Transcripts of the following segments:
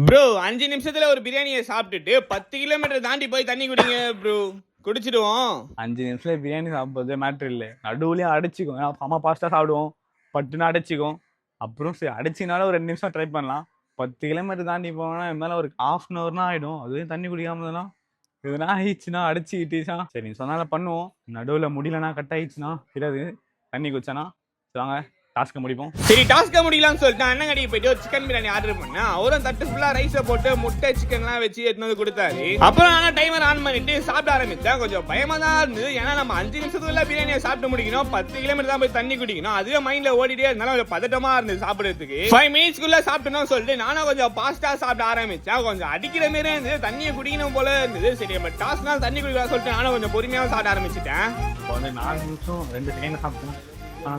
Bro 5 நிமிஷத்துல ஒரு பிரியாணியை சாப்பிட்டுட்டு 10 கிலோமீட்டர் தாண்டி போய் தண்ணி குடிங்க ப்ரோ, குடிச்சிடுவோம். 5 நிமிஷத்துல பிரியாணி சாப்பிடுறது மேட்ரு இல்லை, நடுவுலயும் அடைச்சிக்கும். அம்மா பாஸ்டா சாப்பிடுவோம், பட்டுன்னு அடைச்சிக்கும். அப்புறம் சரி அடைச்சினாலும் ஒரு 2 நிமிஷம் ட்ரை பண்ணலாம். 10 கிலோமீட்டர் தாண்டி போனா மேல ஒரு ½ hour தான் ஆயிடும். அதுவும் தண்ணி குடிக்காம எதுனா ஆயிடுச்சுன்னா அடைச்சிக்கிட்டுச்சா சரி நீ சொன்னால பண்ணுவோம். நடுவுல முடியலன்னா கட் ஆயிடுச்சுன்னா கிடையாது, தண்ணி குடிச்சானா வாங்க டாஸ்க் முடிப்போம். சரி டாஸ்க் முடிக்கலாம்னு சொல்லிட்டு அண்ணன் கடைக்கு போயிட்டு ஒரு சிக்கன் பிரியாணி ஆர்டர் பண்ணா அவரும் தட்டு ஃபுல்லா ரைஸை போட்டு முட்டை சிக்கன் எல்லாம் வச்சு எடுத்து வந்து கொடுத்தாரு. அப்புறம் ஆனா டைமர் ஆன் பண்ணிட்டு சாப்பிட ஆரம்பிச்சேன். கொஞ்சம் பயமா தான் இருந்தது, ஏன்னா நம்ம 5 நிமிஷத்துக்குள்ள பிரியாணியை சாப்பிட்டு முடிக்கணும், 10 கிலோமீட்டர் தான் போய் தண்ணி குடிக்கணும். அதுவே மைண்ட்ல ஓடிட்டே இருந்தாலும் கொஞ்சம் பதட்டமா இருந்தது சாப்பிடுறதுக்கு. 5 மினிட்ஸ்க்குள்ள சாப்பிட்டோம்னு சொல்லிட்டு நானும் கொஞ்சம் பாஸ்டா சாப்பிட ஆரம்பிச்சேன். கொஞ்சம் அடிக்கிற மாதிரி இருந்தது, தண்ணியை குடிக்கணும் போல இருந்தது. சரி நம்ம டாஸ்க்னால தண்ணி குடிக்கலாம் சொல்லிட்டு நானும் கொஞ்சம் பொறுமையாக சாப்பிட ஆரம்பிச்சிட்டேன். 4 நிமிஷம் 2 செகண்ட் சாப்பிட்டேன்,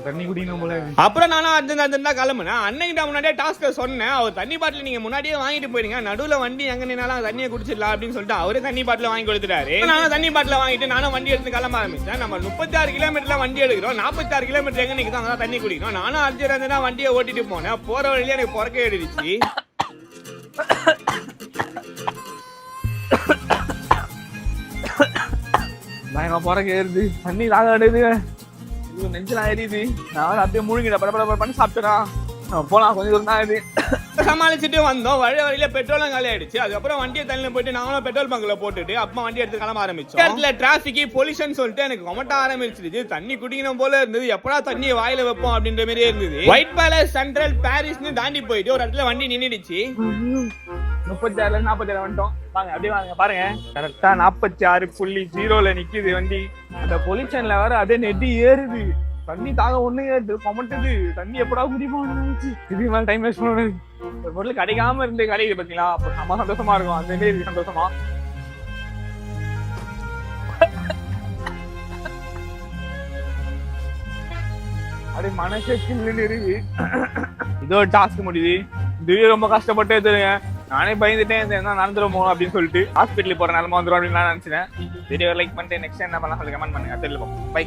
தண்ணி குடிக்கணும் போல. அப்புறம் நானும் அர்ஜென்ட் கிளம்புனேன். அன்னைக்கிட்ட முன்னாடியே டாஸ்க் சொன்னேன், அவர் தண்ணி பாட்டில் நீங்க முன்னாடியே வாங்கிட்டு போயிருங்க, நடுவுல வண்டி எங்க நின்னாலும் தண்ணியை குடிச்சிடலாம் அப்படின்னு சொல்லிட்டு அவரே தண்ணி பாட்டில் வாங்கி கொடுத்துட்டாரு. நானும் தண்ணி பாட்டில் வாங்கிட்டு நானும் வண்டி எடுத்து கிளம்ப ஆரம்பிச்சேன். நம்ம 36 கிலோமீட்டர்ல வண்டி எடுக்கிறோம், 46 கிலோமீட்டர் எங்க நிக்குதோ அங்கதான் தண்ணி குடிக்கணும். நானும் அர்ஜென்ட் தான் வண்டியை ஓட்டிட்டு போனேன். போற வழியில எனக்கு பொறக்க எடுத்துச்சு. பொறக்க ஏறுது, தண்ணி தாக அடையுது, நெஞ்சலாம் எரியுது. நான் அப்படியே முழுங்கிட பண்ணி சாப்பிட்டா போலாம். கொஞ்சம் தூரம் தான் இது சமாளிச்சுட்டு வந்தோம். வழியில பெட்ரோலும் காலி ஆயிடுச்சு. அதுக்கப்புறம் வண்டியை தள்ளில போயிட்டு நாங்களும் பெட்ரோல் பங்க்ல போட்டுட்டு அப்பா வண்டி எடுத்து கிளம்ப ஆரம்பிச்சோம். இடத்துல டிராபிக் பொல்யூஷன் சொல்லிட்டு எனக்கு கொமட்ட ஆரம்பிச்சிருச்சு. தண்ணி குடிக்கணும் போல இருந்தது, எப்படா தண்ணியை வாயில வைப்போம் அப்படின்ற மாதிரி இருந்தது. ஒயிட் பேலஸ் சென்ட்ரல் பாரிஸ்னு தாண்டி போயிட்டு ஒரு இடத்துல வண்டி நின்னுடுச்சு. 36 47 வந்துட்டோம். வாங்க அப்படியே வாங்க பாருங்க, கரெக்டா 46.0 நிக்குது வண்டி. அந்த பொல்யூஷன்ல வேற அப்படியே நெட்டி ஏறுது, தண்ணி தாக ஒண்ணு ஏறுது, கொமட்டுது. தண்ணி எப்படா குடிப்போம், இது மேல டைம் வேஸ்ட் பண்ணுறது. ஒரு பொருள் கிடைக்காம இருந்து கிடைக்குது பாத்தீங்களா, அப்ப செம்ம சந்தோஷமா இருக்கும். அந்த மாதிரி சந்தோஷமா அப்படியே மனசே கிள்ளுன்னு இருக்கு. இதோ டாஸ்க் முடியுது. இதுவே ரொம்ப கஷ்டப்பட்டு எடுத்துருங்க. நானே பயந்துட்டேன் என்ன நடந்துடும் போகணும் அப்படின்னு சொல்லிட்டு. ஹாஸ்பிட்டலுக்கு போற நிலமா வந்துடும் அப்படின்னு நான் நினைச்சேன். வீடியோ லைக் பண்ணிட்டு நெக்ஸ்ட் என்ன பண்ணலாம் சொல்லி கமெண்ட் பண்ணுங்க. தெரியல பை.